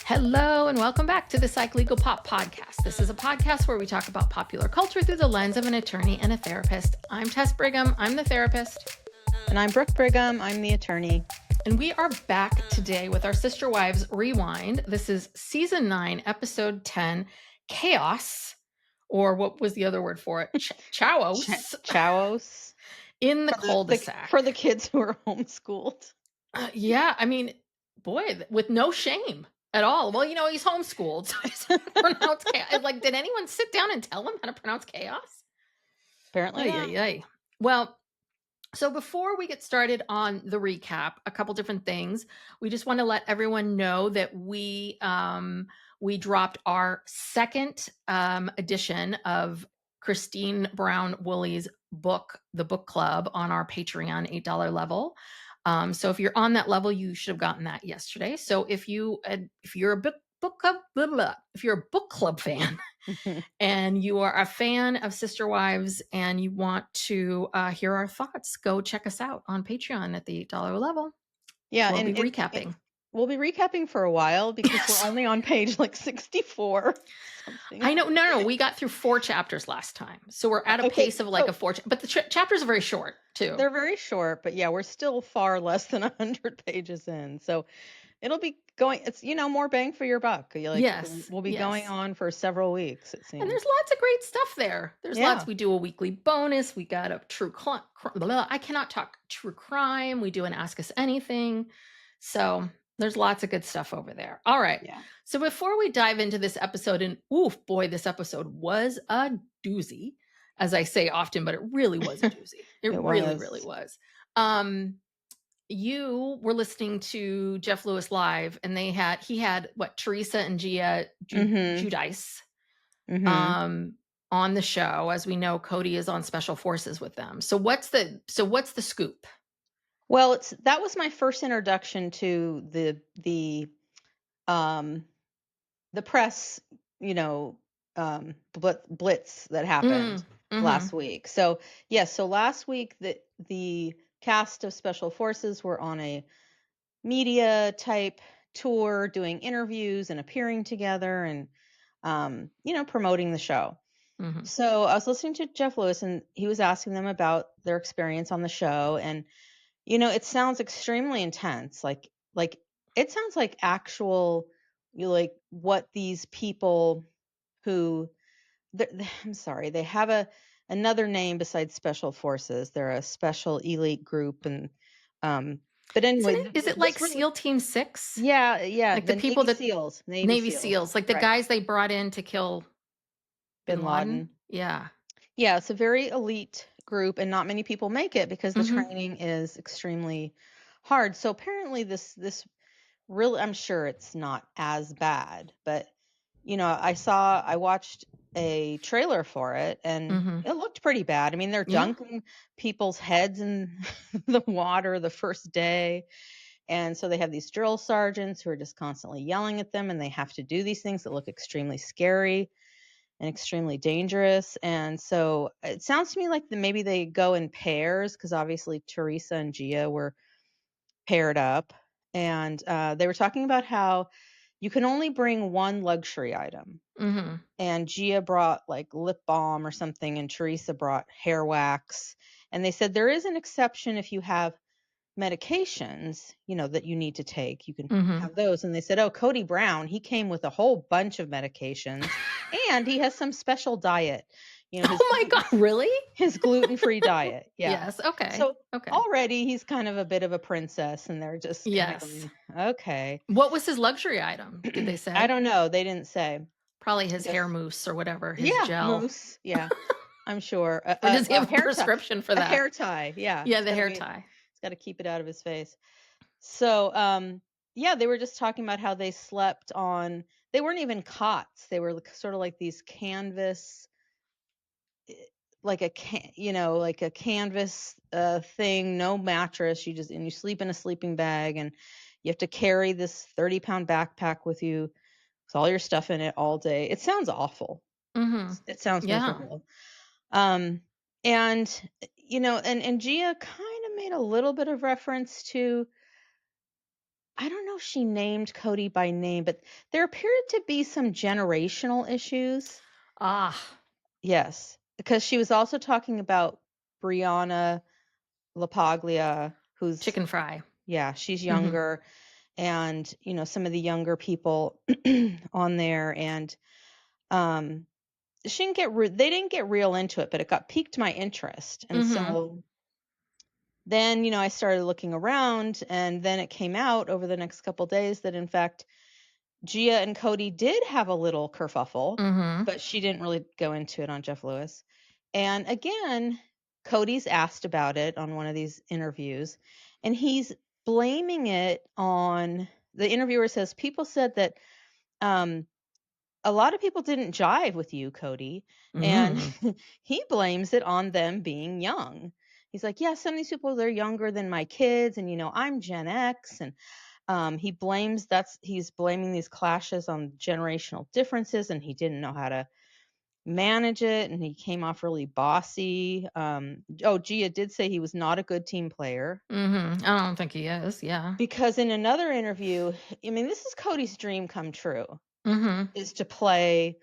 Hello and welcome back to the Psych Legal Pop Podcast. This is a podcast where we talk about popular culture through the lens of an attorney and a therapist. I'm Tess Brigham. I'm the therapist. And I'm Brooke Brigham. I'm the attorney. And we are back today with our Sister Wives Rewind. This is Season 9, Episode 10, Chaos, or what was the other word for it? Chowos. Chowos. In the Cul-De-Sac. For the kids who are homeschooled. Yeah, I mean, boy, with no shame at all. Well, he's homeschooled. So he's pronounced chaos. Like, did anyone sit down and tell him how to pronounce chaos? Apparently not. Well, so before we get started on the recap, a couple different things. We just want to let everyone know that we dropped our second edition of Christine Brown Woolley's book, The Book Club, on our Patreon $8 level. So if you're on that level, you should have gotten that yesterday. So if you're a book club fan and you are a fan of Sister Wives and you want to hear our thoughts, go check us out on Patreon at the $8 level. Yeah, we'll be recapping. We'll be recapping for a while because we're only on page like 64. Something. I know. No, we got through 4 chapters last time. So we're at a pace of like a 4. But the chapters are very short too. They're very short, but yeah, we're still far less than 100 pages in. So it'll be going, it's, more bang for your buck. Yes. We'll be going on for several weeks, it seems. And there's lots of great stuff there. There's lots. We do a weekly bonus. We got a true crime. I cannot talk true crime. We do an Ask Us Anything. So there's lots of good stuff over there. All right. Yeah. So before we dive into this episode, and oof, boy, this episode was a doozy, as I say often, but it really was a doozy. It really was. You were listening to Jeff Lewis live, and he had Teresa and Gia Giudice on the show. As we know, Kody is on Special Forces with them. So what's the scoop? Well, that was my first introduction to the press, blitz that happened last week. So so last week the cast of Special Forces were on a media type tour, doing interviews and appearing together and promoting the show. Mm-hmm. So I was listening to Jeff Lewis, and he was asking them about their experience on the show, and it sounds extremely intense. Like it sounds like actual, what these people who, I'm sorry, they have another name besides Special Forces. They're a special elite group, and but anyway, is it like really, SEAL Team 6? Yeah, like the people Navy SEALs, like the guys they brought in to kill Bin Laden. Yeah, it's a very elite group, and not many people make it because the training is extremely hard. So apparently this really, I'm sure it's not as bad, but I watched a trailer for it, and it looked pretty bad. I mean, they're dunking people's heads in the water the first day. And so they have these drill sergeants who are just constantly yelling at them, and they have to do these things that look extremely scary and extremely dangerous. And so it sounds to me like maybe they go in pairs, because obviously Teresa and Gia were paired up. And they were talking about how you can only bring one luxury item. And Gia brought like lip balm or something, and Teresa brought hair wax. And they said there is an exception if you have medications, that you need to take. You can have those. And they said, Cody Brown, he came with a whole bunch of medications and he has some special diet. Oh my God, really? His gluten-free diet. Yeah. Yes. Okay. So already he's kind of a bit of a princess, and they're just going, okay. What was his luxury item? Did they say? I don't know. They didn't say. Probably his hair mousse or whatever. His gel. Mousse. Yeah. I'm sure. Or does he have a prescription for that? A hair tie. Yeah. Yeah. The hair tie. He's got to keep it out of his face. So, they were just talking about how they slept on, they weren't even cots. They were sort of like these canvas, like a canvas thing, no mattress. You sleep in a sleeping bag, and you have to carry this 30-pound backpack with you with all your stuff in it all day. It sounds awful. It sounds miserable. And Gia kind of made a little bit of reference to I don't know if she named Cody by name, but there appeared to be some generational issues. Ah, Yes, because she was also talking about Brianna LaPaglia, who's chicken fry. yeah, she's Mhm. younger, and some of the younger people on there, and um, she didn't they didn't get real into it, but it got piqued my interest, and Mhm. so then I started looking around, and then it came out over the next couple days that in fact Gia and Cody did have a little kerfuffle, Mhm. but she didn't really go into it on Jeff Lewis. And again, Cody's asked about it on one of these interviews, and he's blaming it on the interviewer says people said that um, a lot of people didn't jive with you, Cody, and Mm. he blames it on them being young. He's like, yeah, some of these people they're younger than my kids, and I'm Gen X, and he's blaming these clashes on generational differences, and he didn't know how to manage it, and he came off really bossy. Oh, Gia did say he was not a good team player Mhm. I don't think he is. Yeah. because in another interview, I mean, this is Cody's dream come true, Mhm. is to play,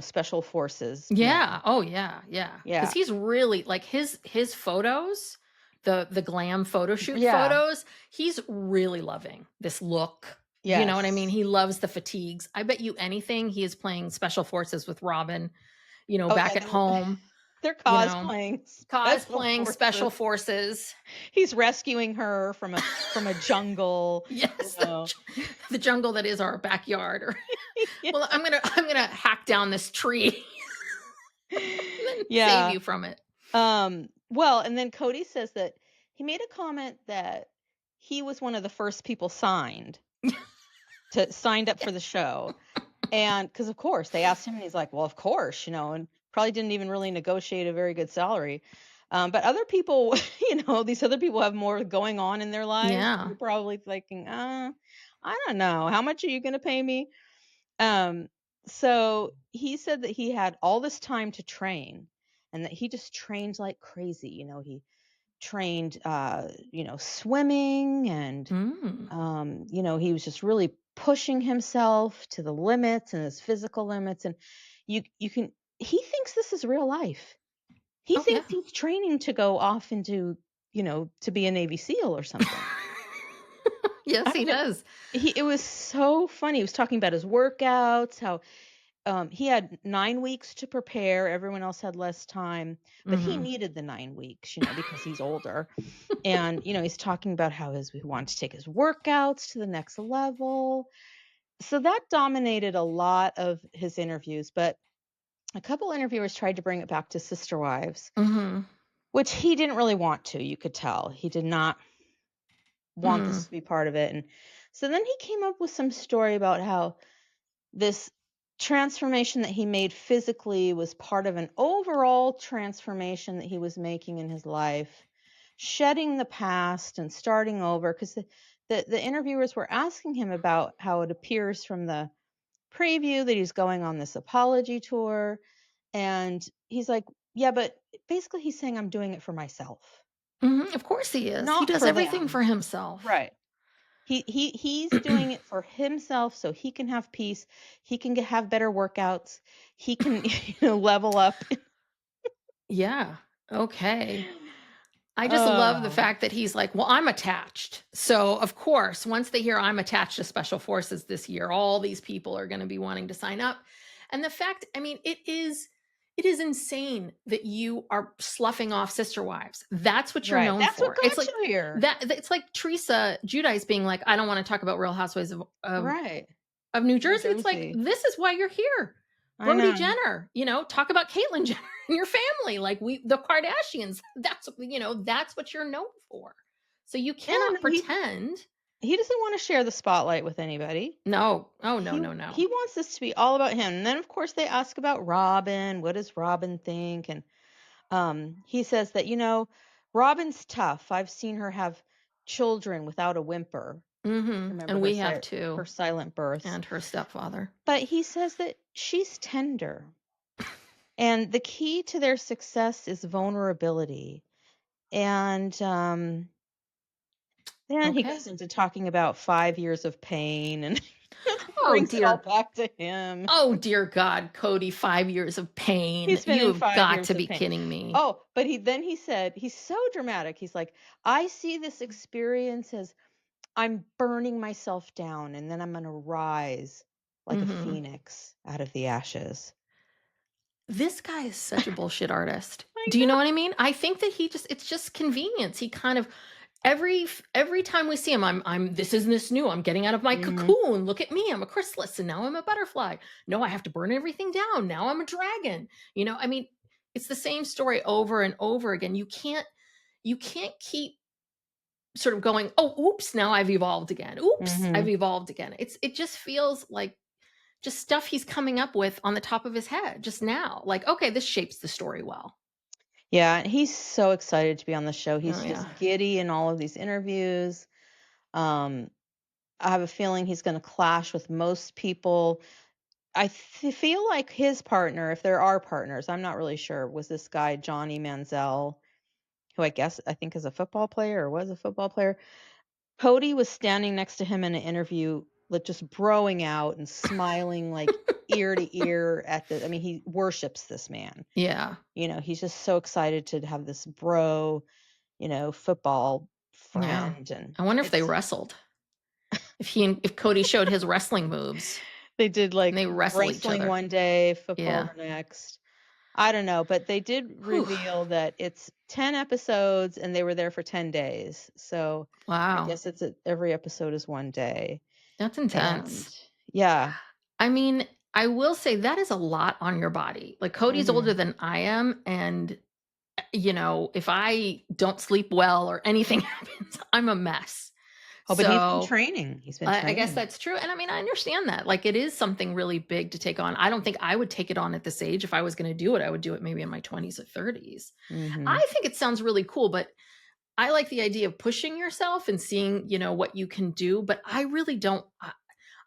special forces Yeah. men. Oh, yeah. Yeah. Because Yeah. he's really like his photos, the glam photo shoot Yeah. photos. He's really loving this look. You know what I mean? Yes. He loves the fatigues. I bet you anything he is playing special forces with Robin. Oh Back yeah, at home. they're You know, cosplaying special cosplaying special forces. forces. He's rescuing her from a jungle, you Yes, know. the jungle that is our backyard. Or Yeah. well, I'm gonna hack down this tree and then save Yeah. you from it. Well, and then Cody says that he made a comment that he was one of the first people signed up for the show. And because of course they asked him and he's like, well, of course, and probably didn't even really negotiate a very good salary. But other people, these other people have more going on in their lives. Yeah. You're probably thinking, I don't know. How much are you going to pay me? Um, so he said that he had all this time to train and that he just trained like crazy. He trained, swimming and, Mm. he was just really pushing himself to the limits and his physical limits. And you can, he thinks this is real life. He Oh, yeah. thinks he's training to go off into, to be a Navy SEAL or something. Yes, I he mean, does. it was so funny. He was talking about his workouts, how he had 9 weeks to prepare. Everyone else had less time, but he Mhm. needed the 9 weeks, because he's older. And, he's talking about how he wanted to take his workouts to the next level. So that dominated a lot of his interviews, but a couple interviewers tried to bring it back to sister wives, Mhm. which he didn't really want to. You could tell he did not want this Mm. to be part of it. And so then he came up with some story about how this transformation that he made physically was part of an overall transformation that he was making in his life, shedding the past and starting over. Because the interviewers were asking him about how it appears from the preview that he's going on this apology tour. And he's like, yeah, but basically he's saying, I'm doing it for myself, Mhm. Of course he is. He not does for everything for them. himself. Right. He's doing it for himself so he can have peace. He can have better workouts. He can, level up. Yeah. Okay. I just love the Oh, fact that he's like, "Well, I'm attached." So, of course, once they hear I'm attached to special forces this year, all these people are gonna be wanting to sign up. And the fact, I mean, it is insane that you are sloughing off sister wives. That's what you're right. known That's what for. It's got like you here. it's like Teresa Giudice being like, "I don't wanna talk about Real Housewives Right. of New New Jersey." It's like, Jersey. this is why you're here. I Brody know. Jenner, talk about Caitlyn Jenner and your family, like the Kardashians. That's what you're known for. So you Yeah, cannot no, pretend. he doesn't want to share the spotlight with anybody. No. Oh, no, He no, no. he wants this to be all about him. And then of course they ask about Robin. What does Robin think? And he says that, Robin's tough. I've seen her have children without a whimper. Mhm. Remember And her we have her too. silent births. And her stepfather. But he says that she's tender. And the key to their success is vulnerability. And Then he Okay. goes into talking about 5 years of pain and Oh, brings it all dear. back to him. Oh, dear God, Cody, 5 years of pain. He's been You in have 5 got years to of be pain. kidding me. Oh, but he said he's so dramatic. He's like, "I see this experience as I'm burning myself down, and then I'm gonna rise like a Mhm. phoenix out of the ashes." This guy is such a bullshit artist. I Do you know know. what I mean? I think that it's just convenience. He kind of every time we see him, this isn't this new. I'm getting out of my Mhm. cocoon. Look at me. I'm a chrysalis and now I'm a butterfly. No, I have to burn everything down. Now I'm a dragon. I mean, it's the same story over and over again. You can't keep sort of going, "Oh, oops, now I've evolved again. Oops, I've Mhm. evolved again." It just feels like just stuff he's coming up with on the top of his head just now. Like, okay, this shapes the story well. Yeah, he's so excited to be on the show. Oh He's yeah. just giddy in all of these interviews. Um, I have a feeling he's gonna clash with most people. Feel like his partner, if there are partners, I'm not really sure, was this guy Johnny Manziel, who I think is a football player or was a football player. Cody was standing next to him in an interview, like just broing out and smiling like ear to ear I mean, he worships this man. Yeah. He's just so excited to have this bro, football Yeah. friend, and I wonder if they it's wrestled. If Cody showed his wrestling moves they did and like they wrestle each wrestling other. one day, football Yeah. the next. I don't know, but they did Whew. reveal that it's 10 episodes and they were there for 10 days. So I Wow. guess every episode is one day. That's And intense. yeah. I mean, I will say that is a lot on your body. Like Cody's older Mhm. than I am, and if I don't sleep well or anything happens, I'm a mess. Oh, but he's been So training. He's been I guess training. that's true. And I mean, I understand that. Like, it is something really big to take on. I don't think I would take it on at this age. If I was going to do it, I would do it maybe in my 20s or 30s. Mhm. I think it sounds really cool, but I like the idea of pushing yourself and seeing, what you can do. But I really don't.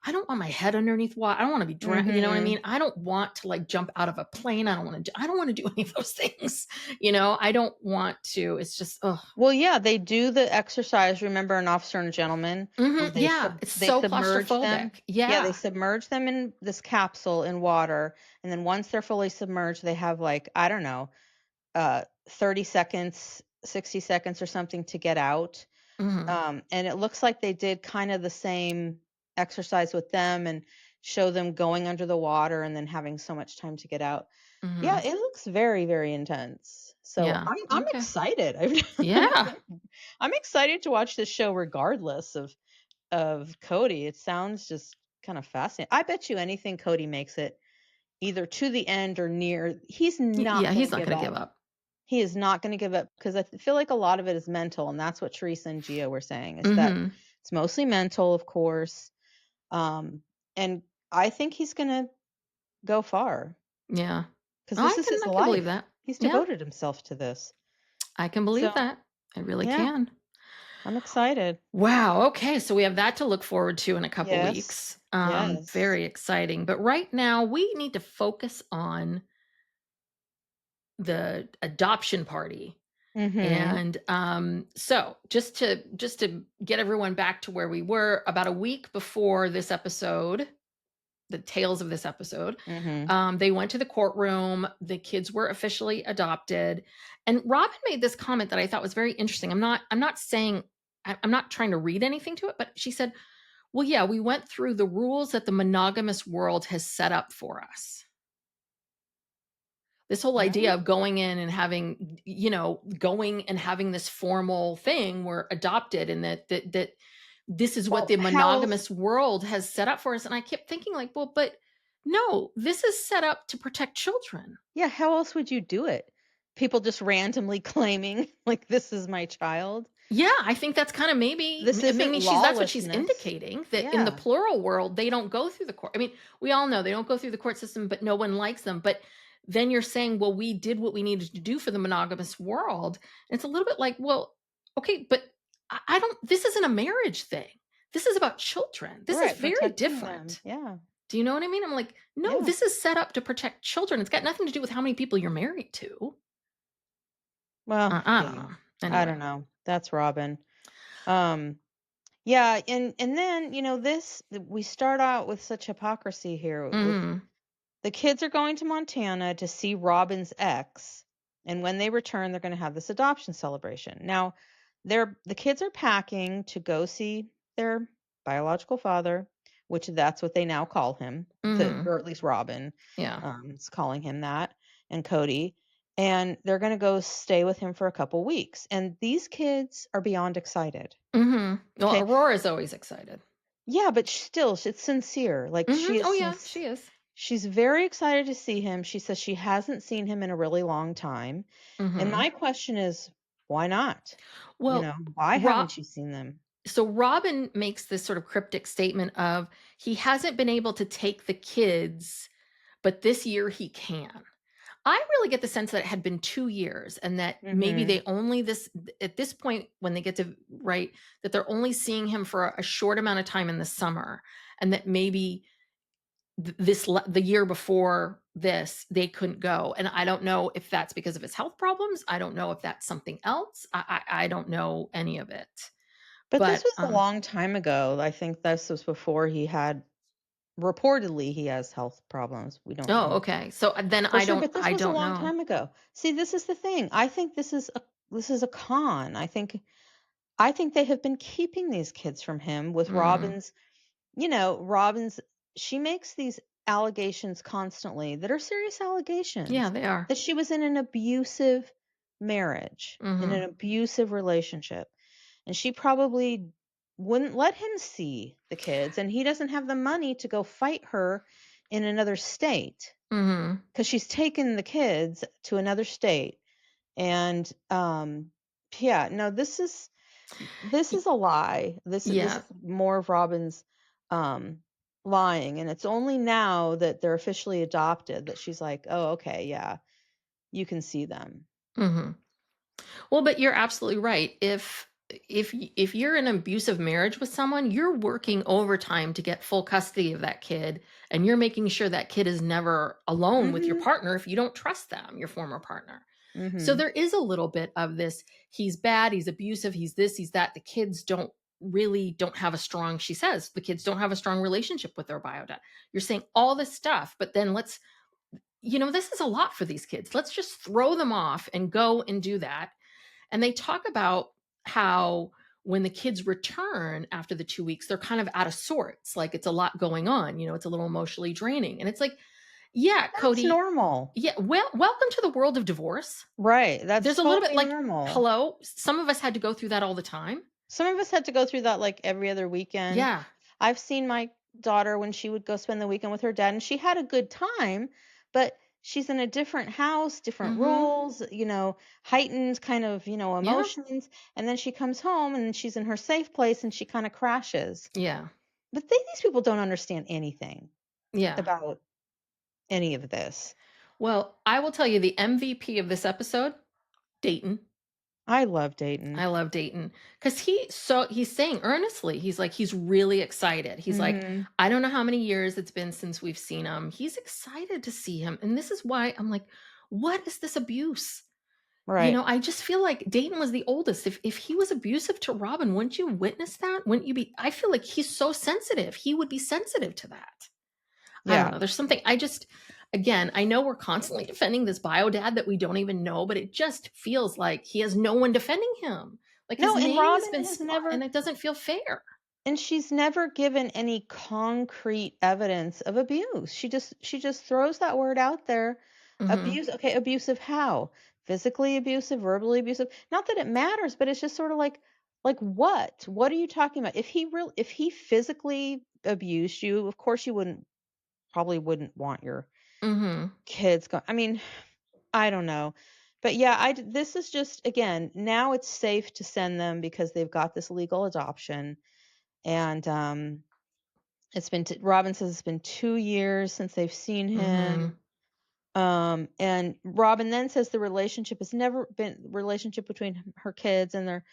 I don't want my head underneath water. I don't want to be drowned. You know what I mean? Mhm. I don't want to like jump out of a plane. I don't want to do any of those things. I don't want to. It's just, oh, Well, yeah, they do the exercise, remember in Officer and Gentleman, where yeah. It's they so submerge them? claustrophobic. Yeah, they Yeah. submerge them in this capsule in water, and then once they're fully submerged, they have, like, I don't know, 30 seconds, 60 seconds or something to get out. Hmm. And it looks like they did kind of the same exercise with them and show them going under the water and then having so much time to get out. Yeah, Hmm. it looks very, very intense. So Yeah. I'm Okay. excited. Yeah. I'm excited to watch this show regardless of Cody. It sounds just kind of fascinating. I bet you anything Cody makes it either to the end or near. He's Yeah. not going He's to not give going to up. give up. He is not going to give up because I feel like a lot of it is mental, and that's what Teresa and Gia were saying is that Hmm. it's mostly mental, of course. And I think he's going to go far Yeah. because Oh, this I is can his I can believe life. that. He's Yeah. devoted himself to this. I can believe So, that. I really yeah, can. I'm excited. Wow. Okay. So we have that to look forward to in a couple Yes. weeks. Yes. Very exciting. But right now we need to focus on the adoption party. Mhm. And so just to get everyone back to where we were about a week before this episode, the tails of this episode, Mhm. they went to the courtroom. The kids were officially adopted, and Robin made this comment that I thought was very interesting. I'm not saying I'm not trying to read anything to it, but she said, "Well, yeah, we went through the rules that the monogamous world has set up for us." This whole idea Right. of going in and having, going and having this formal thing, we're adopted, and that this is what Well, the how else monogamous world has set up for us. And I kept thinking, like, well, but no, this is set up to protect children. yeah, how else would you do it? People just randomly claiming like this is my child. Yeah, I think that's kind of This isn't maybe that's what she's lawlessness. indicating, that in the Yeah. plural world they don't go through the court. I mean, we all know they don't go through the court system, but no one likes them. But then you're saying, well, we did what we needed to do for the monogamous world. And it's a little bit like, well, okay, but I don't. This isn't a marriage thing. This is about children. This is Right, very protecting them. different. Yeah. Do you know what I mean? I'm like, no, Yeah. this is set up to protect children. It's got nothing to do with how many people you're married to. Well, I don't yeah. know. I Anyway. don't know. That's Robin. Um Yeah, and then, we start out with such hypocrisy here with Mhm. the kids are going to Montana to see Robin's ex, and when they return, they're gonna have this adoption celebration. Now, the kids are packing to go see their biological father, which that's what they now call him, Mhm. or at least Robin, Yeah. is calling him that, and Cody, and they're gonna go stay with him for a couple weeks, and these kids are beyond excited, Mhm. Well, okay? Aurora's always excited. Yeah, but still, it's sincere, like, Mhm. she is Oh, yeah, she is. she's very excited to see him. She says she hasn't seen him in a really long time. And Mhm. my question is, why not? Well, Why Ro haven't you seen them? so Robin makes this sort of cryptic statement of he hasn't been able to take the kids, but this year he can. I really get the sense that it had been 2 years and that maybe Mhm. they only this at this point when they get to right, that they're only seeing him for a short amount of time in the summer, and that maybe the year before this, they couldn't go, and I don't know if that's because of his health problems, I don't know if that's something else, I don't know any of it, But this but, was a long time ago. I think this was before he had reportedly he has health problems. We don't oh, know okay, so, then for sure, but this I was a don't long know. time ago. See, this is the thing. I think this is a con. I think they have been keeping these kids from him with Mm, Robin's she makes these allegations constantly that are serious yeah, allegations they are. that she was in an abusive marriage, in an Mhm, abusive relationship. And she probably wouldn't let him see the kids. And he doesn't have the money to go fight her in another state mhm, because she's taken the kids to another state. And yeah, no, this y is a lie. This yeah, is more of Robin's, um, lying, and it's only now that they're officially adopted that she's like, "Oh, okay, yeah, you can see them." mhm. Well, but you're absolutely right. If you're in an abusive marriage with someone, you're working overtime to get full custody of that kid, and you're making sure that kid is never alone with your Mhm, partner if you don't trust them, your former partner. So mhm, there is a little bit of this, he's bad, he's abusive, he's this, he's that. The kids don't have a strong, she says, the kids don't have a strong relationship with their bio dad. You're saying all this stuff, but then this is a lot for these kids. Let's just throw them off and go and do that, and they talk about how when the kids return after the 2 weeks, they're kind of out of sorts. Like it's a lot going on, it's a little emotionally draining. And it's like, yeah, that's Cody, normal. yeah, well, welcome to the world of divorce. Right, that's There's a little bit totally like, normal. hello, some of us had to go through that all the time. Some of us had to go through that, like, every other weekend. Yeah. I've seen my daughter when she would go spend the weekend with her dad, and she had a good time, but she's in a different house, different Mhm. rules, heightened kind of, Yeah. emotions, and then she comes home and she's in her safe place and she kinda crashes. Yeah. But these people don't understand anything Yeah. about any of this. Well, I will tell you the MVP of this episode, Dayton. I love Dayton. I love Dayton because he's saying earnestly, he's like, he's really excited. He's like, Mhm. I don't know how many years it's been since we've seen him. He's excited to see him. And this is why I'm like, what is this abuse? Right. I just feel like Dayton was the oldest. If he was abusive to Robin, wouldn't you witness that? Wouldn't you be? I feel like he's so sensitive. He would be sensitive to that. I don't Yeah. know. There's something again, I know we're constantly defending this bio dad that we don't even know, but it just feels like he has no one defending him. Like his No, and name has Robin been has squat and never it doesn't feel fair. And she's never given any concrete evidence of abuse. She just throws that word out there. Mhm. Abuse, okay, abusive how? Physically abusive, verbally abusive. Not that it matters, but it's just sort of like what? What are you talking about? If he physically abused you, of course you probably wouldn't want your Mhm. kids go I mean, I don't know. But yeah, this is just again, now it's safe to send them because they've got this legal adoption and Robin says it's been 2 years since they've seen him. Mhm. And Robin then says the relationship between her kids and their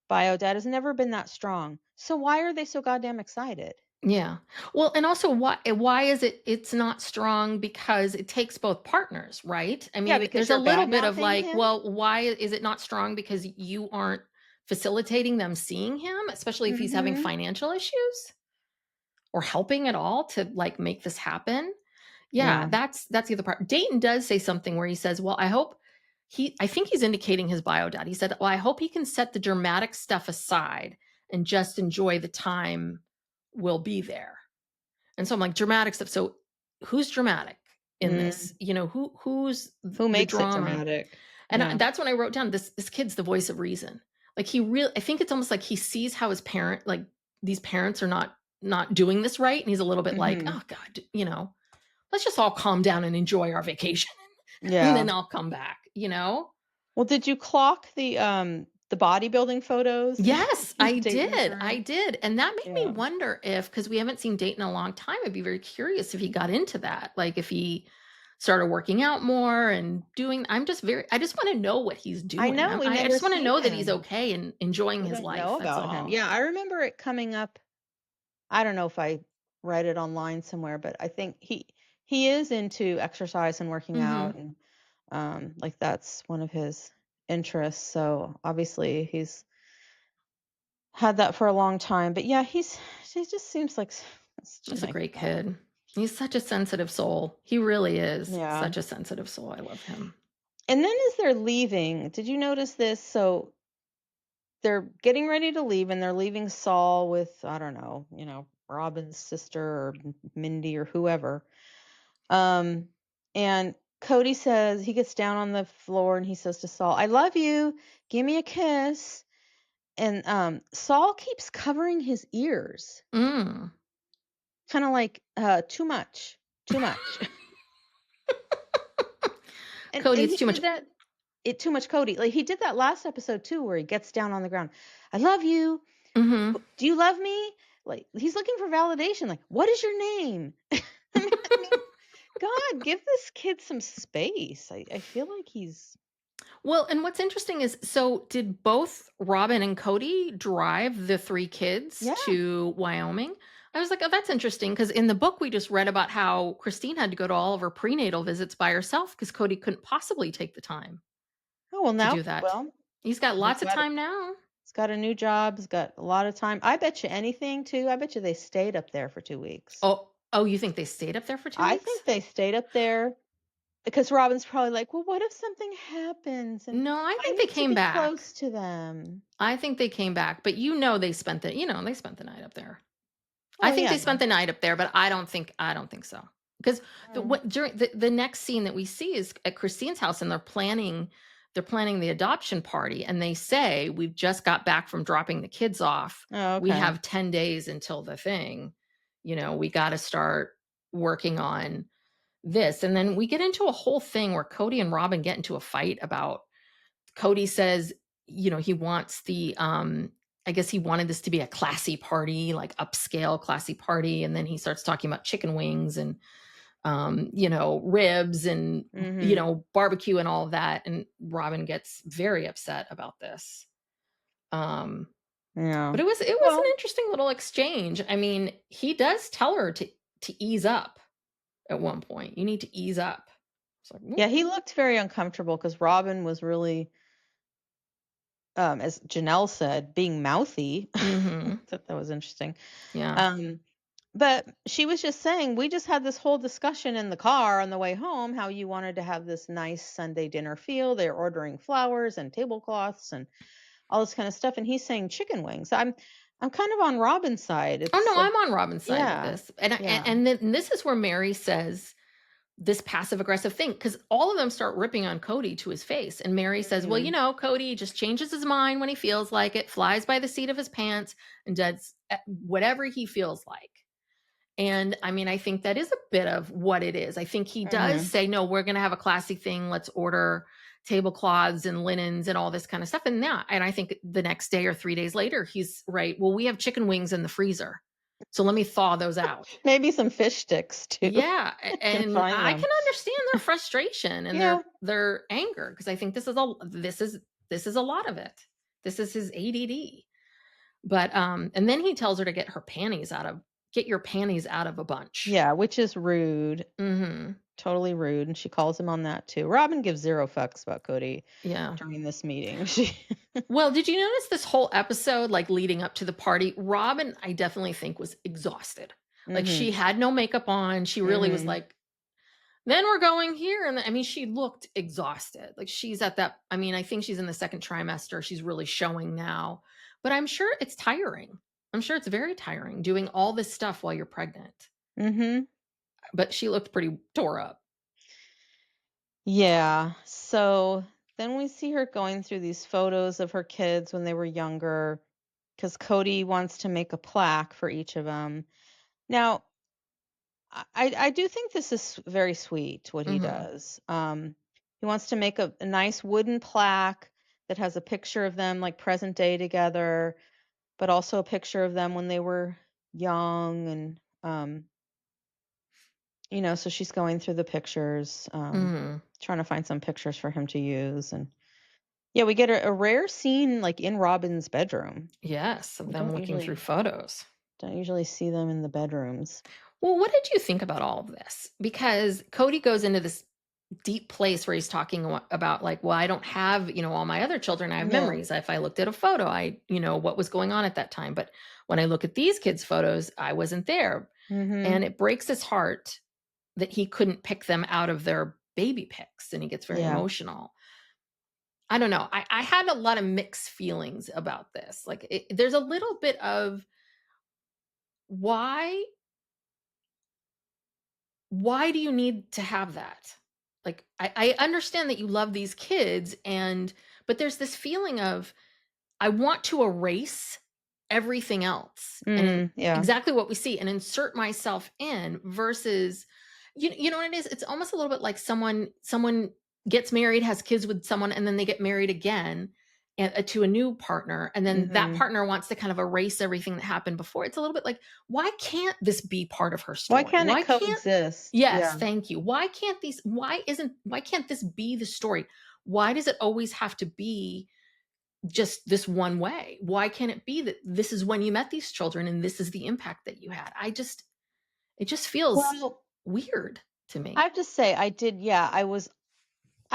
bio dad has never been that strong. So why are they so goddamn excited? Yeah. Well, and also why is it's not strong because it takes both partners, right? I Yeah, mean, because there's a you're little bad bit of mouthing like, him? well, why is it not strong because you aren't facilitating them seeing him, especially if he's having Mhm. financial issues or helping at all to like make this happen. Yeah, Yeah. that's the other part. Dayton does say something where he says, "Well, I think he's indicating his bio dad. He said, "Well, I hope he can set the dramatic stuff aside and just enjoy the time we'll be there." And so I'm like, dramatic stuff. So who's dramatic in this? Mm. Who's Who the makes it drama? dramatic? And Yeah. that's when I wrote down this kid's the voice of reason. Like he really I think it's almost like he sees how his parent like these parents are not doing this right and he's a little bit like, Mhm. "Oh god, let's just all calm down and enjoy our vacation and Yeah. then I'll come back, you know?" Well, did you clock the bodybuilding photos Yes, I Dayton did. I sharing? did. And that made me Yeah. wonder if, because we haven't seen Dayton in a long time, I'd be very curious if he got into that. Like if he started working out more and doing, I just want to know what he's I doing. know, we I never just want to see know that he's him. okay and enjoying We his don't know life. That's about him. all. Yeah, I remember it coming up. I don't know if I read it online somewhere, but I think he is into exercise and working Hmm. out, and like that's one of his interests. So obviously he's had that for a long time. But yeah, he just seems like such a He's a nice great guy. kid. He's such a sensitive soul. He really is Yeah. such a sensitive soul. I love him. And then as they're leaving, did you notice this? So they're getting ready to leave, and they're leaving Saul with, I don't know, Robin's sister or Mindy or whoever. Um, and Cody says, he gets down on the floor and he says to Saul, "I love you. Give me a kiss." And Saul keeps covering his ears, Mm. kind of like, too much, too much. And Cody, and it's he too much. did that. It too much Cody. Like he did that last episode too, where he gets down on the ground. "I love you. Hmm. Do you love me?" Like he's looking for validation. Like, "What is your name?" I mean, God, give this kid some space. I feel like he's Well, and what's interesting is so did both Robin and Cody drive the three kids yeah. to Wyoming? I was like, oh, that's interesting because in the book we just read about how Christine had to go to all of her prenatal visits by herself because Cody couldn't possibly take the time Oh well, to now do that. well He's got he's lots of got time now. he's got a new job. He's got a lot of time. I bet you anything too. I bet you they stayed up there for 2 weeks. Oh, you think they stayed up there for two I weeks? think they stayed up there because Robin's probably like, well, what if something happens? And No, I I think they need to came be back. close to them. I think they came back, but they spent the night up there. I Oh think yeah. they spent the night up there, but I don't think so. Because Mm. during the next scene that we see is at Christine's house, and they're planning the adoption party, and they say we've just got back from dropping the kids off. Oh, We okay. have 10 days until the thing. We got to start working on this, and then we get into a whole thing where Cody and Robin get into a fight about Cody says, he wants I guess he wanted this to be a classy party, like upscale classy party. And then he starts talking about chicken wings and, ribs and, Mm-hmm. barbecue and all of that. And Robin gets very upset about this. Um, Yeah. but it was an Well, interesting little exchange. I mean, he does tell her to ease up at one point. You need to ease up. It's like, yeah, he looked very uncomfortable because Robin was really, as Janelle said, being mouthy. mm-hmm. Thought that was interesting. Yeah. Um, but she was just saying, we just had this whole discussion in the car on the way home, how you wanted to have this nice Sunday dinner feel. They're ordering flowers and tablecloths and all this kind of stuff. And he's saying chicken wings. I'm kind of on Robin's side. Oh no, It's I'm on Robin's side with yeah, this, and yeah. then this is where Mary says this passive aggressive thing because all of them start ripping on Cody to his face, and Mary says, "Well, Hmm. Cody just changes his mind when he feels like it, flies by the seat of his pants, and does whatever he feels like." And I mean, I think that is a bit of what it is. I think he does Hmm. say, "No, we're going to have a classy thing. Let's order tablecloths and linens and all this kind of stuff." And I think the next day or 3 days later, he's right. Well, we have chicken wings in the freezer, so let me thaw those out. Maybe some fish sticks too. Yeah, Can and find I them. can understand their frustration and Yeah. their anger because I think this is a lot of it. This is his ADD. But and then he tells her to get her panties out of get your panties out of a bunch. Yeah, which is rude, Mhm. totally rude, and she calls him on that too. Robin gives 0 fucks about Cody Yeah. during this meeting. She Well, did you notice this whole episode, like, leading up to the party, Robin, I definitely think, was exhausted. Like, she Mhm, had no makeup on, she really was mhm. like, "Then we're going here," and I mean, she looked exhausted. Like, she's at that I mean, I think she's in the 2nd trimester, she's really showing now, but I'm sure it's tiring. I'm sure it's very tiring doing all this stuff while you're pregnant, Mhm. but she looked pretty tore up. Yeah, so then we see her going through these photos of her kids when they were younger, because Cody wants to make a plaque for each of them. Now, I do think this is very sweet what he Mhm. does. He wants to make a nice wooden plaque that has a picture of them, like, present day together, but also a picture of them when they were young, and, so she's going through the pictures, Mhm. trying to find some pictures for him to use, and yeah, we get a rare scene, like, in Robin's bedroom. Yes, of We them looking through photos. don't usually see them in the bedrooms. Well, what did you think about all of this? Because Cody goes into this deep place where he's talking about, like, well, I don't have, all my other children. I have Yeah. memories. If I looked at a photo, what was going on at that time. But when I look at these kids' photos, I wasn't there. Mhm. And it breaks his heart that he couldn't pick them out of their baby pics. And he gets very Yeah. emotional. I don't know. I had a lot of mixed feelings about this. Like, there's a little bit of why why do you need to have that? Like, I understand that you love these kids, but there's this feeling of, I want to erase everything else Yeah. exactly what we see and insert myself in versus, you know what it is? It's almost a little bit like someone gets married, has kids with someone, and then they get married again to a new partner, and then that Mhm. partner wants to kind of erase everything that happened before. It's a little bit like, why can't this be part of her Why story? can't it Why can't coexist? Yes, Yeah. thank you. Why can't this be the story? Why does it always have to be just this one way? Why can't it be that this is when you met these children and this is the impact that you had? It just feels Well, weird to I me. have to say I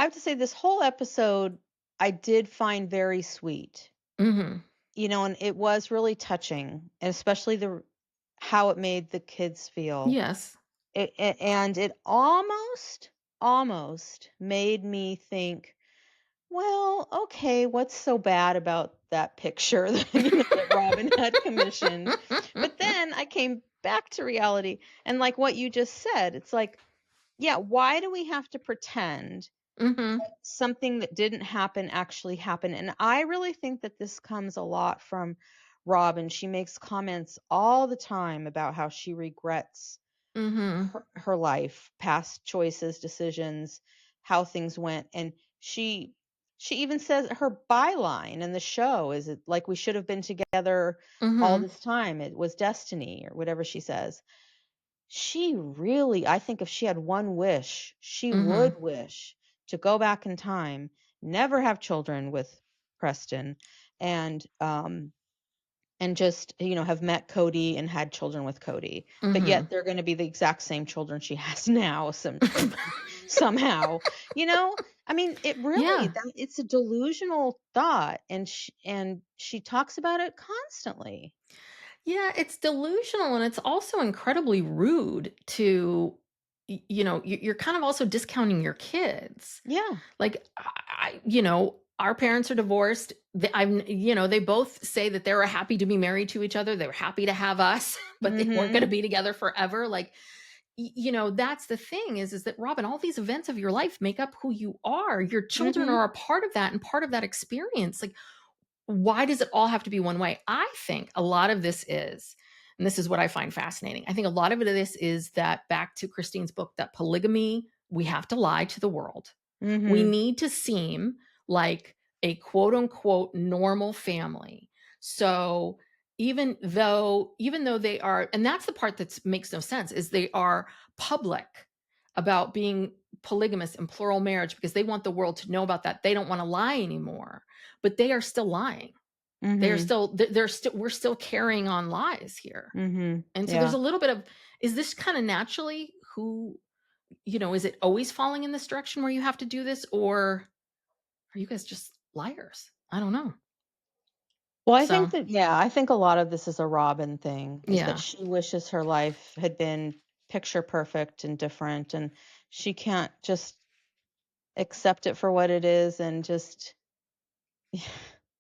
have to say this whole episode I did find very sweet. Mhm. And it was really touching, and especially the how it made the kids feel. Yes. And it almost made me think, well, okay, what's so bad about that picture that that Robin had commissioned? But then I came back to reality, and like what you just said, it's like, yeah, why do we have to pretend Mhm. something that didn't happen actually happened? And I really think that this comes a lot from Robin. She makes comments all the time about how she regrets Mhm. her life, past choices, decisions, how things went, and she even says her byline in the show is it like we should have been together all Mhm. this time. It was destiny or whatever she says. She really, I think if she had one wish, she would Mhm. wish to go back in time, never have children with Preston, and just, have met Cody and had children with Cody, but yet Mhm. they're gonna be the exact same children she has now somehow, you know? I mean, it really Yeah. that it's a delusional thought, and she talks about it constantly. Yeah, it's delusional and it's also incredibly rude to you're kind of also discounting your kids. Yeah. Like, our parents are divorced. They both say that they were happy to be married to each other. They were happy to have us, but they weren't going to Mhm. be together forever. Like, that's the thing is that, Robin, all these events of your life make up who you are. Your children Mhm. are a part of that and part of that experience. Like, why does it all have to be one way? I think a lot of this is, and this is what I find fascinating. I think a lot of this is that, back to Christine's book, that polygamy, we have to lie to the world. We Mhm. need to seem like a quote unquote normal family. So even though they are, and that's the part that makes no sense, is they are public about being polygamous and plural marriage because they want the world to know about that. They don't want to lie anymore, but they are still lying. Mhm. We're still carrying on lies here. Mhm. And so there's Yeah. a little bit of, is this kind of naturally who, is it always falling in this direction where you have to do this, or are you guys just liars? I don't know. Well, So, I think a lot of this is a Robin thing, is that yeah. she wishes her life had been picture perfect and different, and she can't just accept it for what it is and just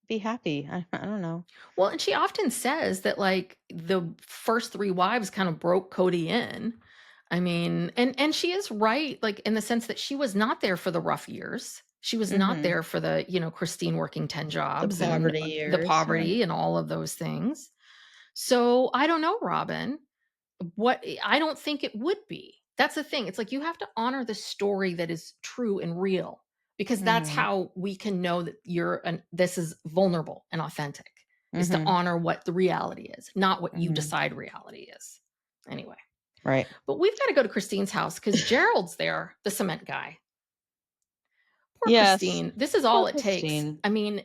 be happy. I don't know. Well, and she often says that, like, the first 3 wives kind of broke Cody in. I mean, and she is right, like, in the sense that she was not there for the rough years. She was not Mhm. there for the, Christine working 10 The jobs and poverty the years, right? poverty and all of those things. So, I don't know, Robin. I don't think it would be. That's the thing. It's like you have to honor the story that is true and real, because that's Mhm. how we can know that this is vulnerable and authentic, is to Mhm. honor what the reality is, not what you Mhm. decide reality is. Anyway, Right. but we've got to go to Christine's house because Gerald's there, the cement guy. Poor Yes. Christine. This is Poor all it takes. Christine. I mean,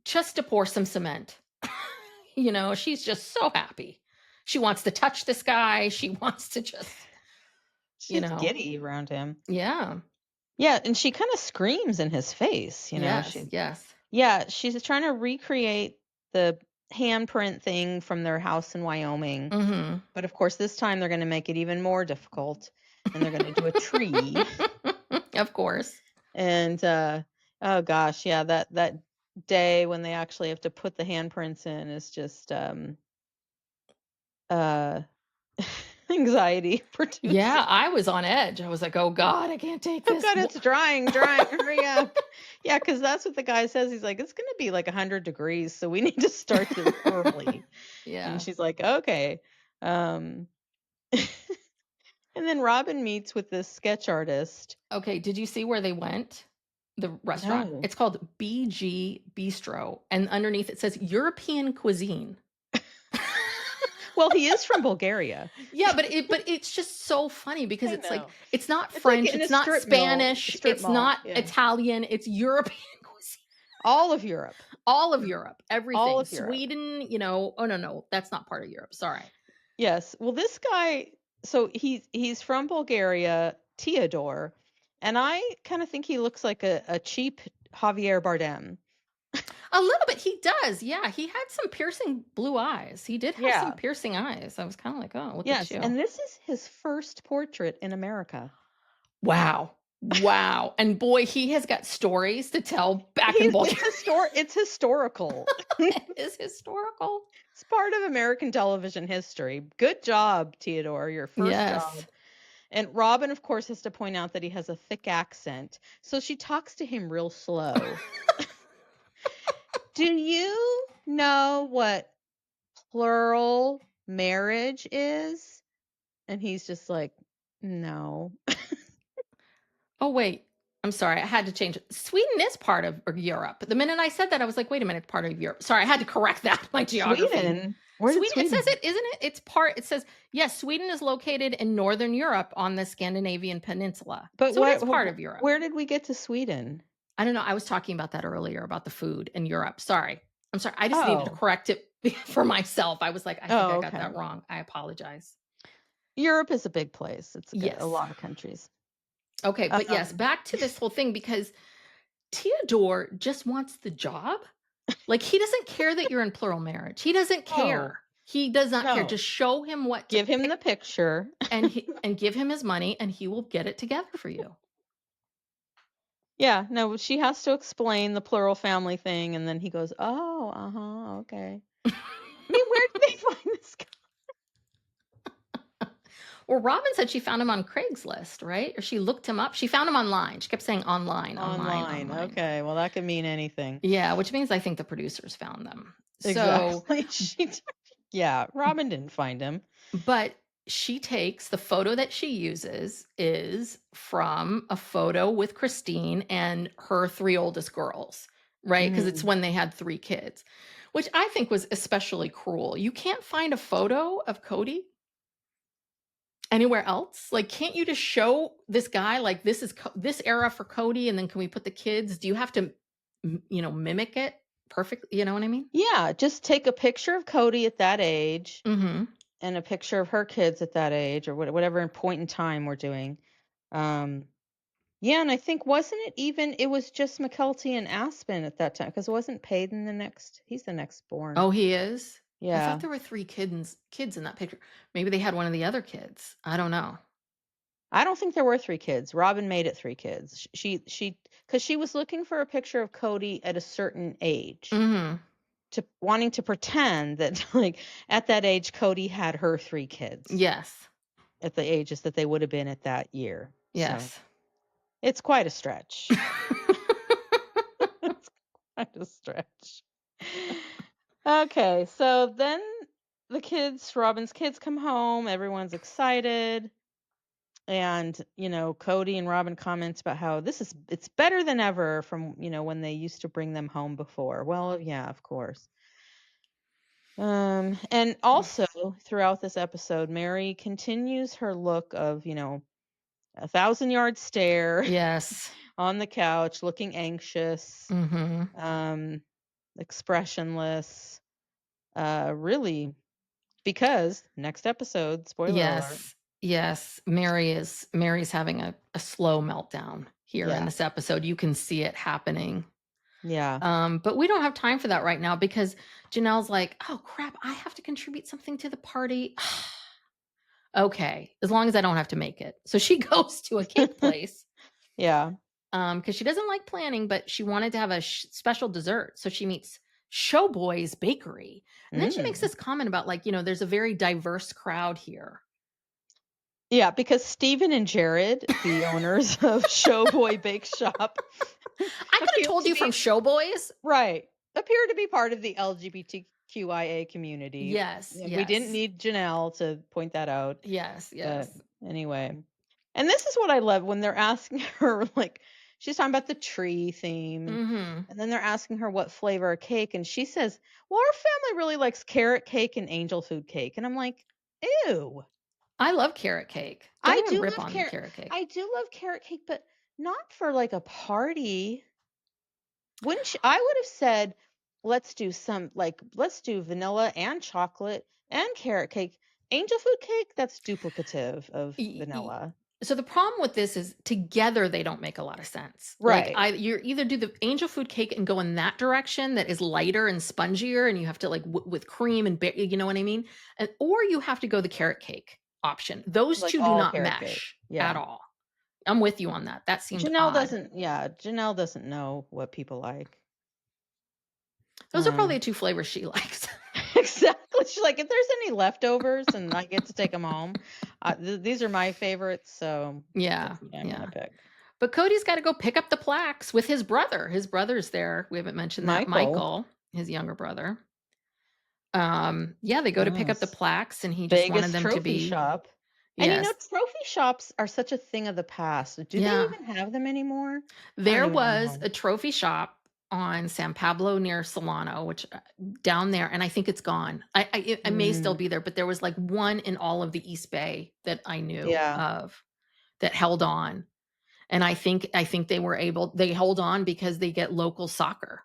just to pour some cement. She's just so happy. She wants to touch this guy. She wants to just, you She's know, giddy around him. yeah. Yeah, and she kinda screams in his face, Yes, yes. yeah, she's trying to recreate the handprint thing from their house in Wyoming, Mhm. but of course, this time they're gonna make it even more difficult, and they're gonna do a tree, Of course. and, oh gosh, yeah, that day when they actually have to put the handprints in is just, uh, anxiety Yeah, producing. I was on edge. I was like, "Oh god, I can't take Oh this." god, it's drying, drying, hurry up. Yeah, because that's what the guy says, he's like, "It's gonna be like 100 degrees, so we need to start this early." And Yeah. she's like, "Okay." Um, and then Robin meets with this sketch artist. Okay, did you see where they went? The restaurant? No. It's called BG Bistro, and underneath it says European cuisine. Well, he is from Bulgaria. Yeah, but it's just so funny because I it's like know. it's not It's like French, in a it's not strip mall, a Spanish, strip it's mall, not yeah. Italian, it's European cuisine. All of Europe. All of Europe, All everything. of Europe. Sweden, oh no, that's not part of Europe. Sorry. Yes. Well, this guy, so he's from Bulgaria, Theodore, and I kind of think he looks like a cheap Javier Bardem. A little bit, he does. Yeah, he had some piercing blue eyes. He did have some Yeah. piercing eyes. I was kind of like, "Oh, look at Yes, you." and this is his first portrait in America. Wow. Wow. And boy, he has got stories to tell back in He's Bulgaria. it's historical. It is historical. It's part of American television history. Good job, Theodore, your first Yes. job. And Robin, of course, has to point out that he has a thick accent. So she talks to him real slow. Do you know what plural marriage is? And he's just like, no. Oh, wait. I'm sorry. I had to change it. Sweden is part of Europe. The minute I said that, I was like, wait a minute, part of Europe. Sorry, I had to correct that, my geography. Sweden? Where did Sweden, it says Sweden? it, isn't it? It says, yes, Sweden is located in Northern Europe on the Scandinavian peninsula. But So it is part of Europe. where did we get to Sweden? I don't know. I was talking about that earlier about the food in Europe. Sorry. I'm sorry. I just needed to Oh. correct it for myself. I was like, I think I Oh, got okay. that wrong. I apologize. Europe is a big place. A Yes. lot of countries. Okay. But yes, Um, back to this whole thing because Theodore just wants the job. Like, he doesn't care that you're in plural marriage. He doesn't no, care. He does not care. no. Just show him what to Give him the pick picture. and give him his money and he will get it together for you. Yeah, no, she has to explain the plural family thing, and then he goes, "Oh, uh-huh, okay." I mean, where did they find this guy? Well, Robin said she found him on Craigslist, right? Or she looked him up. She found him online. She kept saying online, online, Online. online. Okay, well, that could mean anything. Yeah, which means I think the producers found them. So, Exactly. Yeah, Robin didn't find him. but she takes the photo that she uses is from a photo with Christine and her 3 oldest girls, right? Because it's Mhm. when they had 3 kids, which I think was especially cruel. You can't find a photo of Cody anywhere else? Like, can't you just show this guy, like, this is this era for Cody, and then can we put the kids? Do you have to, mimic it perfect, you know what I mean? Yeah, just take a picture of Cody at that age Mm-hmm. and a picture of her kids at that age, or whatever point in time we're doing. Um, yeah, and I think wasn't it even it was just McKelty and Aspen at that time because wasn't Payton the next? He's the next born. Oh, he is? I thought Yeah, there were 3 kids in that picture. Maybe they had one of the other kids. I don't know. I don't think there were 3 kids. Robin made it 3 kids. Because she was looking for a picture of Cody at a certain age, Mhm. to wanting to pretend that like at that age Cody had her 3 kids Yes. at the ages that they would have been at that year. So Yes. it's quite a stretch. It's quite a stretch. Okay, so then Robin's kids come home, everyone's excited, and Cody and Robin comments about how it's better than ever from, when they used to bring them home before. Well, yeah, of course. And also throughout this episode, Mary continues her look of, 1,000-yard stare Yes. on the couch, looking anxious, Mhm. um, expressionless, really, because next episode, spoiler alert. Yes. Yes. Mary's having a slow meltdown here in Yeah, this episode. You can see it happening. yeah. But we don't have time for that right now because Janelle's like, "Oh crap, I have to contribute something to the party." Okay, as long as I don't have to make it. So she goes to a cake place Yeah. because she doesn't like planning, but she wanted to have a special dessert. So she meets Showboy's Bakery. And then she makes Mm. this comment about, like, there's a very diverse crowd here. Yeah, because Stephen and Jared, the owners of Showboy Bake Shop, I could have appear told to you from be Showboys. right. Appear to be part of the LGBTQIA community. Yes, We didn't yes, need Janelle to point that out. yes, But yes. anyway. And this is what I love when they're asking her, like, she's talking about the tree theme, Hmm. and then they're asking her what flavor of cake, and she says, well, our family really likes carrot cake and angel food cake. And I'm like, ew. I love carrot cake. Don't I even do rip love on carrot cake. I do love carrot cake, but not for like a party. Wouldn't you? I would have said, let's do vanilla and chocolate and carrot cake. Angel food cake, that's duplicative of Y- y- vanilla. So the problem with this is together they don't make a lot of sense. Like Right. you're either do the angel food cake and go in that direction that is lighter and spongier, and you have to like with cream and you know what I mean, or you have to go the carrot cake option. Those Like two do all not carrot cake. mesh at Yeah. all. I'm with you on that. That seemed odd. Janelle doesn't know what people like. Those are probably Um, the 2 flavors she likes. exactly. She's like, if there's any leftovers and I get to take them home, these are my favorites, so Yeah, that's what I'm yeah. gonna pick. But Cody's got to go pick up the plaques with his brother. His brother's there. We haven't mentioned that. Michael. Michael, his younger brother. Yeah, they go to pick up the Yes. plaques, and he just wanted Vegas them to trophy be, shop. And yes, trophy shops are such a thing of the past. Do they yeah. even have them anymore? I don't There even was know. a trophy shop on San Pablo near Solano, which down there, and I think it's gone. I may still Mm, be there, but there was like one in all of the East Bay that I knew yeah. of that held on. And I think they hold on because they get local soccer.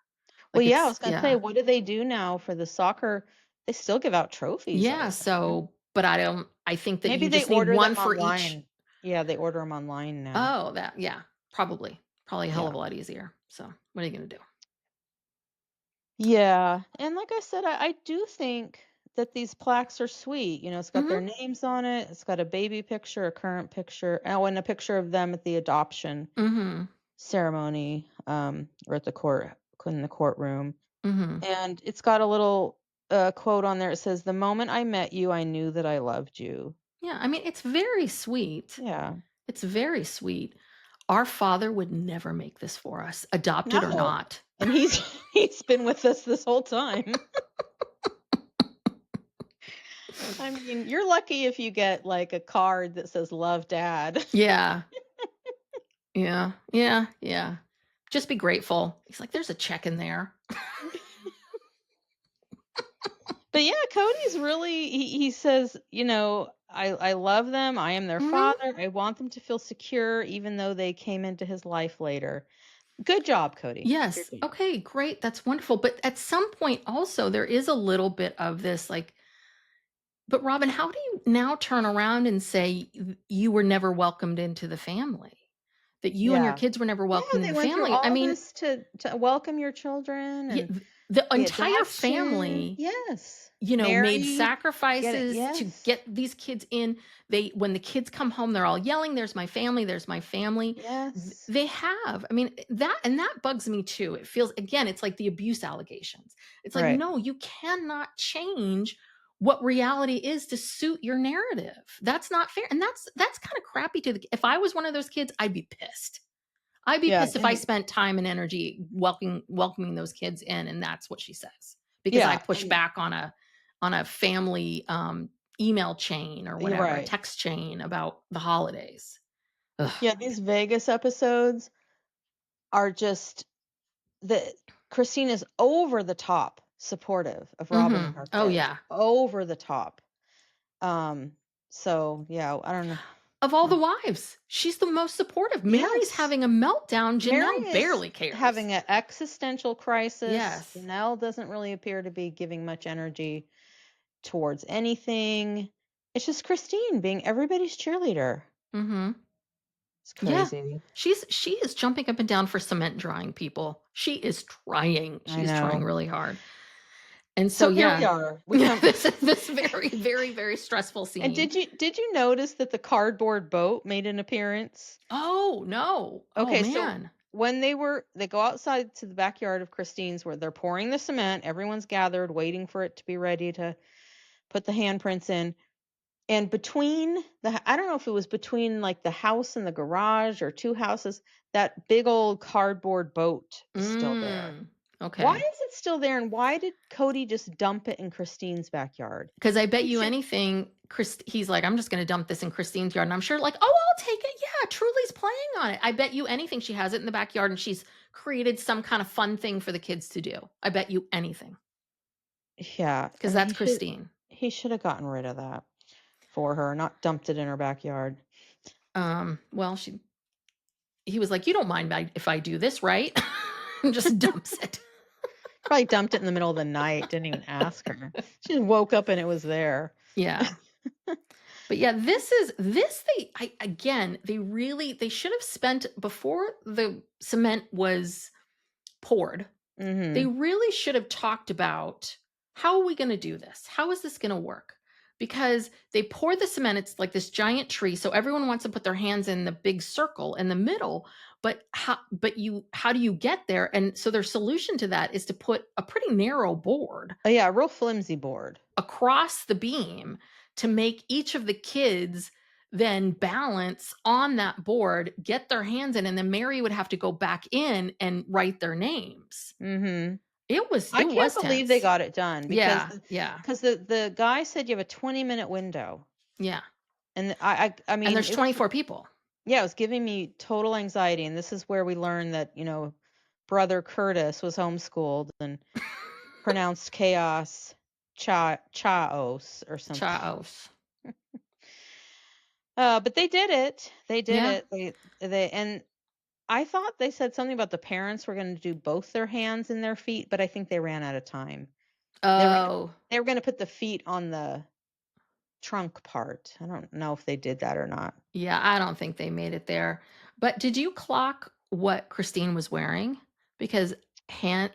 Well, Like yeah, I it's was gonna say, yeah. what do they do now for the soccer? They still give out trophies, I Yeah, assume. so but I think that Maybe you they just need order one them for each. online. Yeah, they order them online now. Oh, that yeah, probably. Probably a hell Yeah. of a lot easier. So, what are you going to do? Yeah, and like I said, I do think that these plaques are sweet. It's got their Mhm. names on it. It's got a baby picture, a current picture, oh, and a picture of them at the adoption Mhm. ceremony, or at the court in the courtroom. Mhm. And it's got a little quote on there. It says, "The moment I met you, I knew that I loved you." Yeah, I mean, it's very sweet. Yeah. It's very sweet. Our father would never make this for us, adopted or No. not. And he's he's been with us this whole time. I mean, you're lucky if you get like a card that says "Love, Dad." Yeah. Yeah. Yeah. Yeah. Just be grateful. He's like, there's a check in there. But yeah, Cody's really he says, I love them. I am their Mhm. father. I want them to feel secure even though they came into his life later. Good job, Cody. Good Yes. job. Okay, great. That's wonderful. But at some point also there is a little bit of this like, but Robin, how do you now turn around and say you were never welcomed into the family? That you and your Yeah. kids were never Yeah, welcomed in they the went through family? I all mean, this to welcome your children yeah, and the the entire adoption. family, Yes. made Marry, get it. sacrifices to Yes. get these kids in. They when the kids come home, they're all yelling, "There's my family, there's my family." Yes. They have. I mean, that bugs me too. It feels again, it's like the abuse allegations. It's like, Right. no, you cannot change what reality is to suit your narrative. That's not fair. And that's kind of crappy to the if I was one of those kids, I'd be pissed. I'd be Yeah. pissed if I And spent time and energy welcoming those kids in, and that's what she says because I yeah. push And back on a family email chain or you're whatever, right. text chain about the holidays. Ugh. Yeah. These Vegas episodes are just the Christine is over the top supportive of Robin and her Oh kids. yeah. Over the top. Um, so yeah, I don't know. Of all the wives, she's the most supportive. Mary's Yes. having a meltdown. Mary Janelle is barely cares. having an existential crisis. Yes. Janelle doesn't really appear to be giving much energy towards anything. It's just Christine being everybody's cheerleader. Mhm. It's Yeah. crazy. She is jumping up and down for cement drying people. She is trying. I She's trying know. really hard. And so So here we yeah. are. We come This is this very, very, very stressful and scene. did you notice that the cardboard boat made an appearance? Oh, no. Oh, Okay, so man. when they go outside to the backyard of Christine's where they're pouring the cement, everyone's gathered waiting for it to be ready to put the handprints in. And between I don't know if it was between like the house and the garage or two houses, that big old cardboard boat is still there. Mm. Why Okay. is it still there? And why did Cody just dump it in Christine's backyard? Because I bet He you should. anything, he's like, I'm just going to dump this in Christine's yard. And I'm sure, like, oh, I'll take it. Yeah, Truly's playing on it. I bet you anything she has it in the backyard and she's created some kind of fun thing for the kids to do. I bet you anything. Yeah, Because and that's Christine. he should have gotten rid of that for her, not dumped it in her backyard. Well, he was like, you don't mind if I do this, right? And just dumps it. Probably dumped it in the middle of the night, didn't even ask her. She just woke up and it was there. Yeah. But yeah, this they should have spent before the cement was poured. They Mhm. really should have talked about how are we going to do this? How is this going to work? Because they pour the cement, it's like this giant tree, so everyone wants to put their hands in the big circle in the middle. But how do you get there? And so their solution to that is to put a pretty narrow board Oh, yeah, a real flimsy board. across the beam to make each of the kids then balance on that board, get their hands in, and then Mary would have to go back in and write their names. Mhm. I It can't was believe they tense. got it done because Yeah, yeah, the guy said you have a 20-minute window. yeah. And I And mean, there's 24 people. yeah, it was giving me total anxiety, and this is where we learned that, brother Curtis was homeschooled and pronounced chaos chaos or something. Chaos. But they did it. They did Yeah. it. They and I thought they said something about the parents were going to do both their hands and their feet, but I think they ran out of time. They were Oh, they were going to put the feet on the trunk part. I don't know if they did that or not. yeah. I don't think they made it there. But did you clock what Christine was wearing? Because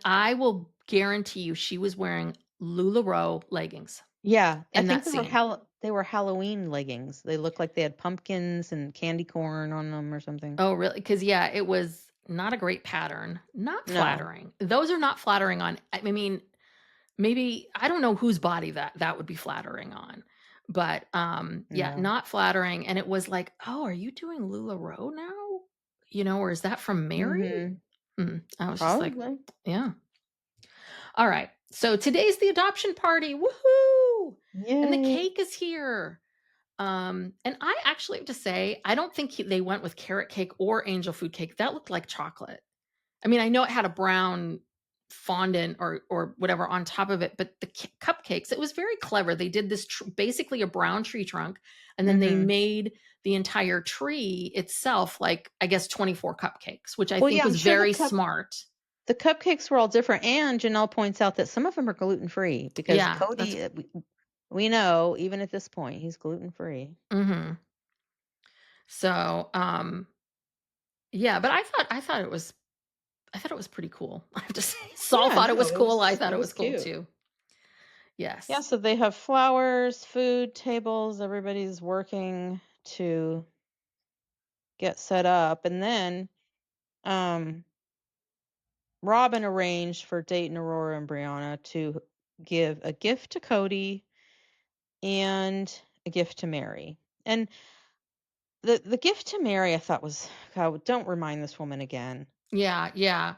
I will guarantee you she was wearing LuLaRoe leggings Yeah, I in think that scene. they were Halloween leggings. They looked like they had pumpkins and candy corn on them or something. Oh, really? Because yeah, it was not a great pattern. Not No, flattering. Those are not flattering on. I mean, maybe I don't know whose body that would be flattering on. But yeah, no. not flattering. And it was like, oh, are you doing LuLaRoe now? Or is that from Mary? Mhm. I was just like, Probably. yeah. All right. So today's the adoption party. Woohoo! And the Yay. cake is here. And I actually have to say, I don't think they went with carrot cake or angel food cake. That looked like chocolate. I mean, I know it had a brown fondant or whatever on top of it, but the cupcakes, it was very clever. They did this basically a brown tree trunk, and then they Mhm. made the entire tree itself like, I guess, 24 cupcakes, which I Well, think yeah, I'm was sure very smart. the cupcakes were all different, and Janelle points out that some of them are gluten-free because Yeah, that's Cody, we know even at this point, he's gluten-free. mhm. So, yeah, but I thought it was pretty cool. I have to say. Saul Yeah, thought it no, was cool. I thought it it was was cool cute. too. Yeah, Yes. so they have flowers, food, tables, everybody's working to get set up, and then, um, Robin arranged for Dayton, Aurora, and Brianna to give a gift to Cody and a gift to Mary. And the gift to Mary I thought was, God, don't remind this woman again, Yeah, yeah.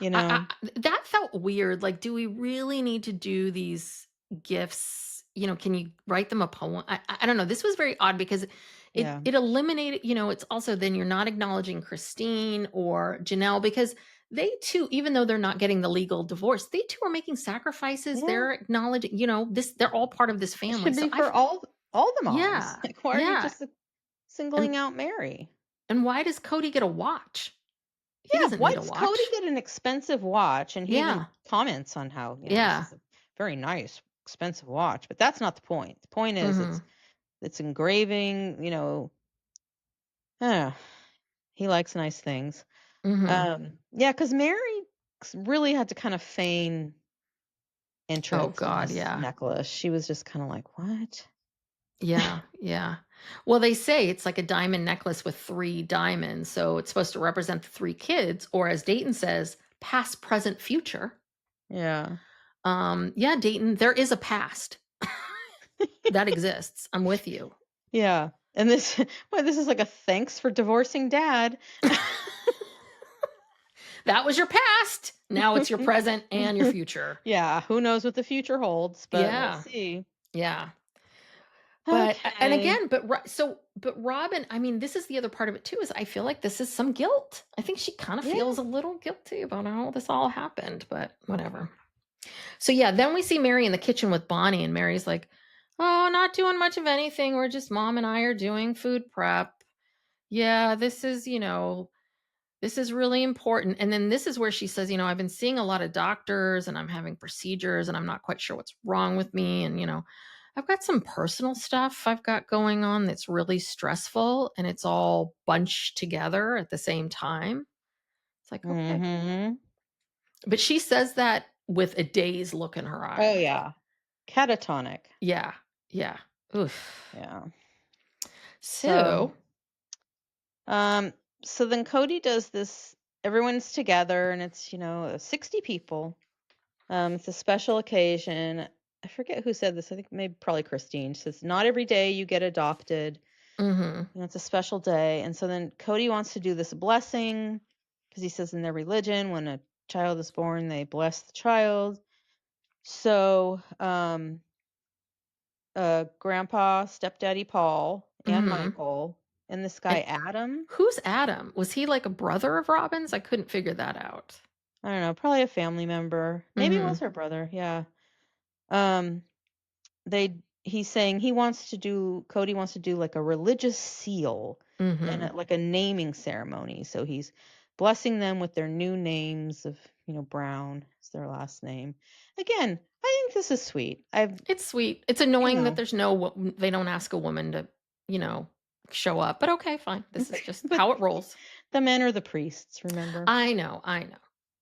you know? That felt weird. Like, do we really need to do these gifts? Can you write them a poem? I don't know. This was very odd because it Yeah. it eliminated. It's also then you're not acknowledging Christine or Janelle because they too, even though they're not getting the legal divorce, they too are making sacrifices. Yeah. They're acknowledging, this. They're all part of this It family. should So be for all the moms. yeah, Like, why are you yeah. just And singling out Mary? and why does Cody get a watch? He Yeah, doesn't why need a does Cody watch. get an expensive watch? And he even Yeah, comments on how, this yeah. is a very nice, expensive watch. But that's not the point. The point is Mm-hmm. it's engraving, uh, he likes nice things. Mm-hmm. Yeah, because Mary really had to kind of feign Oh interest in God, this yeah. necklace. She was just kind of like, what? Yeah, yeah. Well, they say it's like a diamond necklace with 3 diamonds, so it's supposed to represent the 3 kids, or as Dayton says, past, present, future. Yeah. Yeah, Dayton, there is a past. That exists. I'm with you. Yeah. And this, well, this is like a thanks for divorcing dad. That was your past. Now it's your present and your future. Yeah, who knows what the future holds, but we'll Yeah. see. Yeah. But and Okay. again, but Robin, I mean, this is the other part of it too, is I feel like this is some guilt. I think she kind of Yeah. feels a little guilty about how this all happened, but whatever. So yeah, then we see Mary in the kitchen with Bonnie, and Mary's like, "Oh, not doing much of anything. We're just mom and I are doing food prep. Yeah, this is really important." And then this is where she says, "I've been seeing a lot of doctors and I'm having procedures and I'm not quite sure what's wrong with me. And, I've got some personal stuff I've got going on that's really stressful and it's all bunched together at the same time." It's like, okay. Mhm. But she says that with a dazed look in her eye. Oh, Like, yeah. Catatonic. yeah, yeah. Oof. Yeah. So, So, um, so then Cody does this, everyone's together and it's, 60 people. It's a special occasion. I forget who said this. I think maybe probably Christine. She says, not every day you get adopted. mhm, It's a special day. And so then Cody wants to do this blessing because he says in their religion, when a child is born, they bless the child. So, Grandpa, Stepdaddy Paul, and mhm. Michael, and this guy And Adam. who's Adam? Was he like a brother of Robin's? I couldn't figure that out. I don't know, probably a family member. Maybe it was Mhm, her brother. Yeah. Um, he's saying Cody wants to do like a religious seal and mhm. like a naming ceremony. So he's blessing them with their new names of, Brown is their last name. Again, I think this is sweet. It's sweet. It's You annoying that know, there's they don't ask a woman to, you know, show up, but okay, fine. This is just but how it rolls. the men are the priests, remember? I know, I know.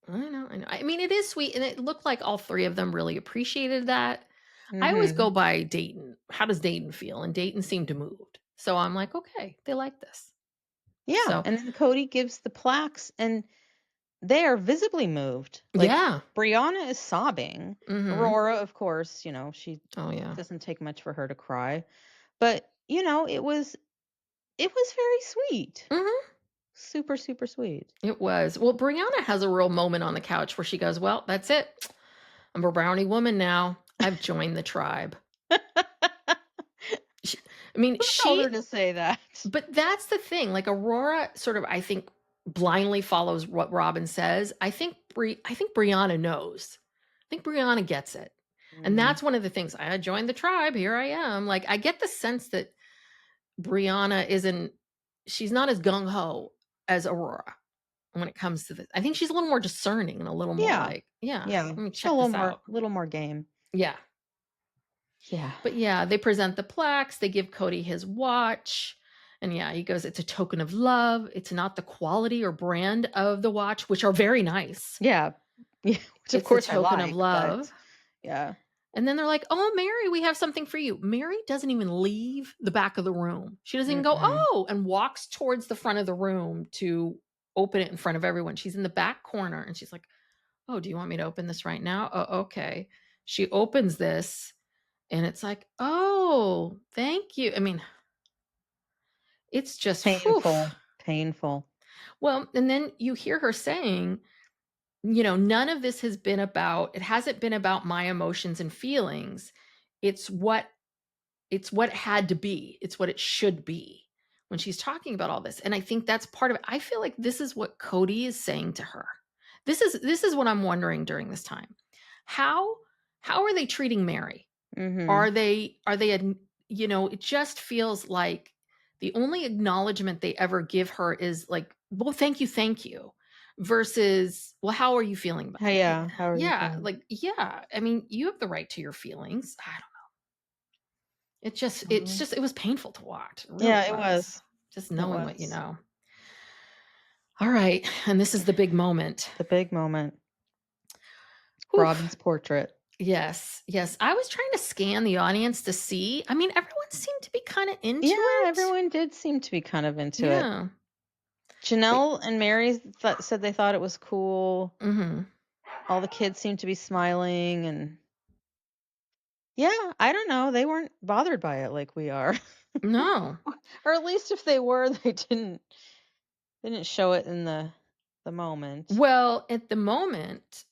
I know. I mean, it is sweet, and it looked like all 3 of them really appreciated that. I always go Mhm. by Dayton. How does Dayton feel? And Dayton seemed moved. So I'm like, "Okay, they like this." Yeah, So, and then Cody gives the plaques, and they are visibly moved. Like, yeah. Brianna is sobbing. Mhm. Aurora, of course, she Oh, yeah. doesn't take much for her to cry. But, it was very sweet. Mhm. Super, super sweet. It was. Well, Brianna has a real moment on the couch where she goes, "Well, that's it. I'm a brownie woman now. I've joined the tribe." She, I mean, Who told her to say that? but that's the thing. Like Aurora sort of, I think, blindly follows what Robin says. I think Brianna knows. I think Brianna gets it. And Mm. that's one of the things. I joined the tribe. Here I am. Like, I get the sense that Brianna she's not as gung ho as Aurora when it comes to this. I think she's a little more discerning and a little more Yeah. like, yeah, Yeah. let me Just a check this out. little more game. Yeah. Yeah. But yeah, they present the plaques. They give Kody his watch. And yeah, he goes, it's a token of love. It's not the quality or brand of the watch, which are very nice. Yeah. Yeah. Which of It's the course I token of like, but love. yeah. And then they're like, oh, Mary, we have something for you. Mary doesn't even leave the back of the room. She doesn't even go, Mm-mm. oh, and walks towards the front of the room to open it in front of everyone. She's in the back corner and she's like, oh, do you want me to open this right now? Oh, okay. She opens this and it's like, oh, thank you. I mean, it's just whew. Painful. Well, and then you hear her saying, none of this it hasn't been about my emotions and feelings. It's what it had to be. It's what it should be when she's talking about all this. And I think that's part of it. I feel like this is what Kody is saying to her. This is what I'm wondering during this time. How are they treating Mary? Mm-hmm. Are they it just feels like the only acknowledgement they ever give her is like, well, thank you, versus, well, how are you feeling about Hey, yeah. How are you yeah, feeling? like, yeah, I mean, you have the right to your feelings. I don't Mhm. it was painful to watch. It really Yeah, it was. was. Just It knowing what you was. know. All right, and this is the big moment. The big moment. Whew. Robin's portrait. Yes, yes. I was trying to scan the audience to see. I mean, everyone seemed to be kind of into Yeah, it. everyone did seem to be kind of into it. Yeah. But Janelle and Mary said they thought it was cool. mhm. All the kids seemed to be smiling, and yeah, I don't know. They weren't bothered by it like we are. No. Or at least if they were, they didn't show it in the moment. Well, at the moment,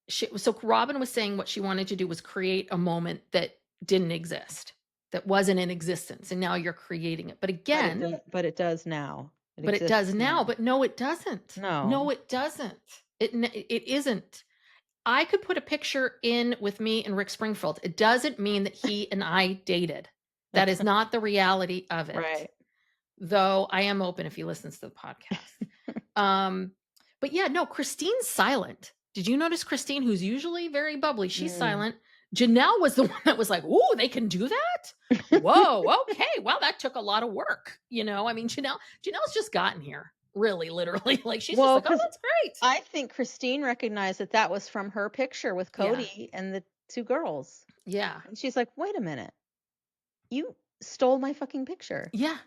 so Robin was saying what she wanted to do was create a moment that didn't exist, that wasn't in existence, and now you're creating it. But again, But it does now. It but it does exists now. now. But no, it doesn't. No. No, it doesn't. It isn't. I could put a picture in with me and Rick Springfield. It doesn't mean that he and I dated. That is not the reality of it. Right. Though I am open if he listens to the podcast. But yeah, no, Christine's silent. Did you notice Christine, who's usually very bubbly? She's Mm. silent. Janelle was the one that was like, "Ooh, they can do that? Whoa, okay. Well, that took a lot of work." I mean, Janelle's just gotten here, really, literally. Like she's just Well, like, "Oh, because that's great." I think Christine recognized that was from her picture with Yeah, Cody and the two girls. yeah, And she's like, wait a minute. You stole my fucking picture. yeah.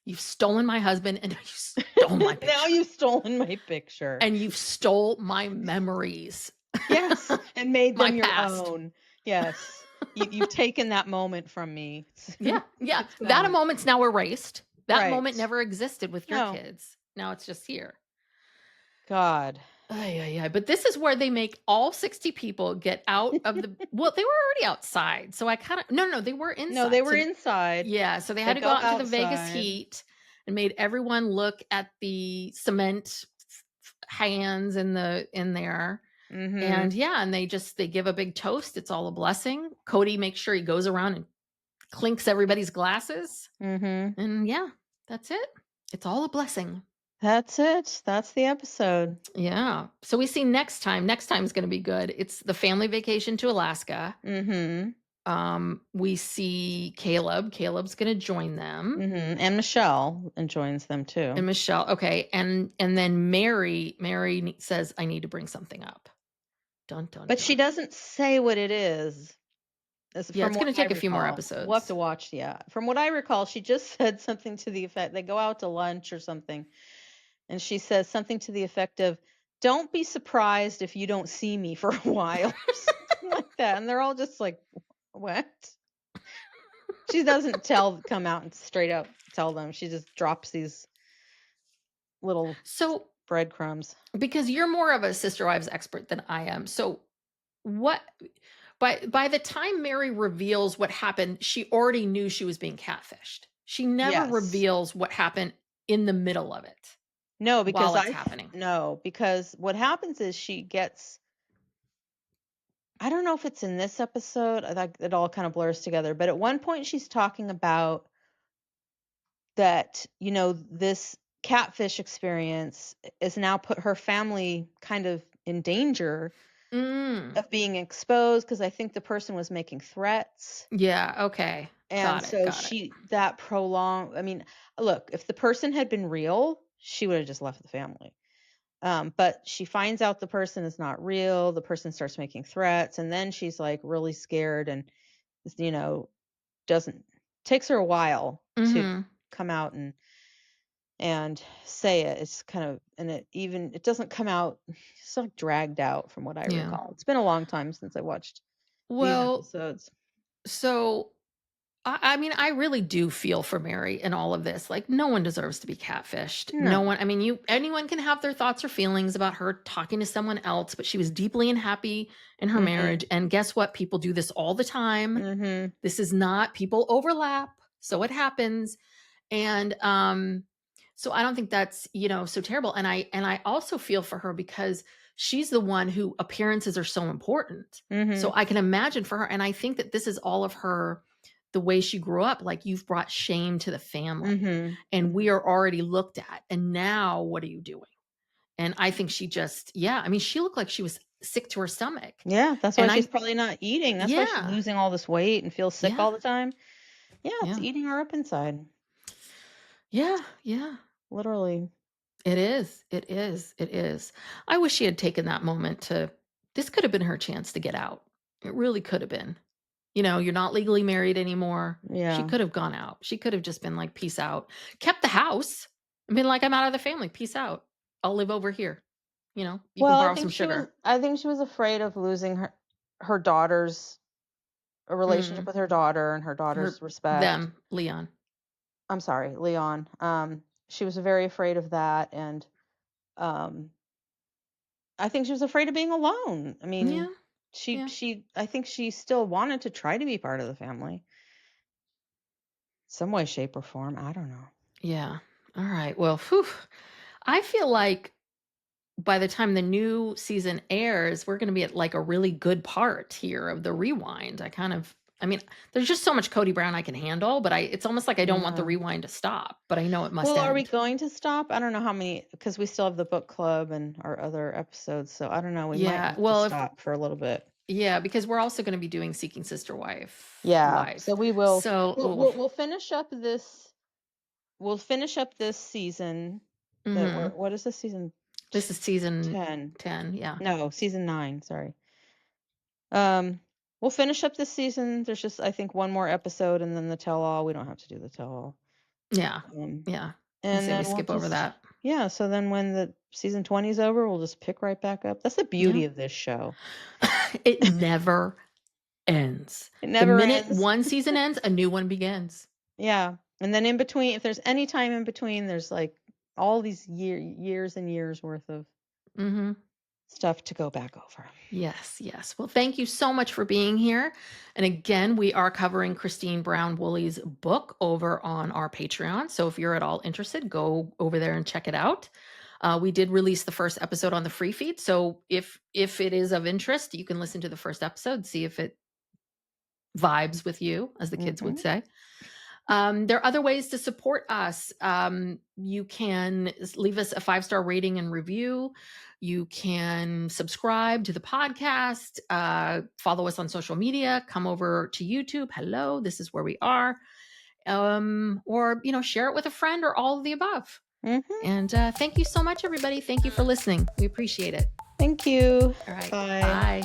You've stolen my husband, and you stole my Now picture, you've stolen my picture. and you've stole my memories, Yes. And made my them your past. own. Yes. You've taken that moment from me. Yeah, yeah. It's That gone. moment's now erased. That Right. moment never existed with your No. kids. Now it's just here. God. Ay, ay, ay. But this is where they make all 60 people get out of the. Well, they were already outside. So I kind of. No, they were No, they inside. were inside. Yeah. So they They had to go go out into the Vegas outside. heat and made everyone look at the cement hands in there. Mm-hmm. And yeah, and they give a big toast. It's all a blessing. Kody makes sure he goes around and clinks everybody's glasses. Mm-hmm. And yeah, that's it. It's all a blessing. That's it. That's the episode. Yeah. So we see next time. Next time is going to be good. It's the family vacation to Alaska. Mm-hmm. We see Caleb. Caleb's going to join them. Mm-hmm. And Michelle joins them too. And Michelle. Okay. And then Mary says, I need to bring something up. Dun, dun, But dun. she doesn't say what it is. Yeah, From it's going what to I take a few more recall. episodes. We'll have to watch. Yeah. From what I recall, she just said something to the effect, they go out to lunch or something. And she says something to the effect of, don't be surprised if you don't see me for a while or something like that. And they're all just like, what? She doesn't come out and straight up tell them. She just drops these little breadcrumbs. Because you're more of a Sister Wives expert than I am. So what by the time Mary reveals what happened, she already knew she was being catfished. She never Yes. reveals what happened in the middle of it. No, because while it's happening? because what happens is she gets I don't know if it's in this episode, like it all kind of blurs together, but at one point she's talking about that, this catfish experience has now put her family kind of in danger Mm. of being exposed because I think the person was making threats. Yeah, okay. And Got it, so got it. she that prolonged I mean, look, if the person had been real, she would have just left the family. But she finds out the person is not real, the person starts making threats, and then she's like really scared and you know, doesn't takes her a while to Mhm. come out and say it. It's kind of and it doesn't come out it's like dragged out from what I Yeah. recall. It's been a long time since I watched these Well, episodes. so I mean, I really do feel for Mary in all of this. Like, no one deserves to be catfished. No No. one, I mean, anyone can have their thoughts or feelings about her talking to someone else, but she was deeply unhappy in her Mhm. marriage. And guess what? People do this all the time. Mhm. This is not, people overlap. So it happens. And so I don't think that's, so terrible. And I also feel for her because she's the one who appearances are so important. So Mhm. I can imagine for her, and I think that this is all of her, the way she grew up. Like, you've brought shame to the family Mhm. and we Mhm. are already looked at, and now what are you doing? And I think she just, yeah, I mean, she looked like she was sick to her stomach. Yeah, that's why And she's I probably not eating. That's why she's Yeah, losing all this weight and feels sick yeah, all the time. Yeah, it's yeah, eating her up inside, yeah, yeah. literally. It is. It is. It is. I wish she had taken that moment to, this could have been her chance to get out. It really could have been. You're not legally married anymore. She Yeah. could have gone out. She could have just been like, peace out. Kept the house and been like, I'm out of the family. Peace out. I'll live over here. You can Well, borrow some sugar. I think she was afraid of losing her daughter's a relationship Mm. with her daughter and her daughter's respect. Leon. I'm sorry, Leon. She was very afraid of that and um I think she was afraid of being alone. I mean, Yeah. Yeah. I think she still wanted to try to be part of the family. Some way, shape, or form. I don't know. Yeah. All right. Well, whew, I feel like by the time the new season airs, we're going to be at like a really good part here of the rewind. I mean, there's just so much Cody Brown I can handle, but it's almost like I don't want the Yeah. rewind to stop, but I know it must Well, are we end. going to stop? I don't know how many, because we still have the book club and our other episodes. So I don't know. We might Yeah. have to Well, stop for a little bit. yeah, because we're also going to be doing Seeking Sister Wife Yeah. live. So we will. So, We'll finish up this. We'll finish up this season. That we're. mhm. What is this season? This is season 10. 10. Yeah. No, season 9. Sorry. Um. We'll finish up this season. There's just I think one more episode and then the tell all. We don't have to do the tell all. Yeah. Um. Yeah. I And say we then we'll skip over just that. yeah. So then when the season 20 is over, we'll just pick right back up. That's the Yeah. beauty of this show. It never ends. It The never minute ends. one season ends, a new one begins. Yeah, and then in between, if there's any time in between, there's like all these years and years worth of Mhm. stuff to go back over. Yes, yes. Well, thank you so much for being here. And again, we are covering Christine Brown Woolley's book over on our Patreon. So if you're at all interested, go over there and check it out. We did release the first episode on the free feed. So if it is of interest, you can listen to the first episode, see if it vibes with you, as the kids would Mhm. say. There are other ways to support us. You can leave us a 5-star rating and review. You can subscribe to the podcast, follow us on social media, come over to YouTube. Hello, this is where we are. Or, share it with a friend or all of the above. Mhm. And thank you so much, everybody. Thank you for listening. We appreciate it. Thank you. All right. Bye. Bye.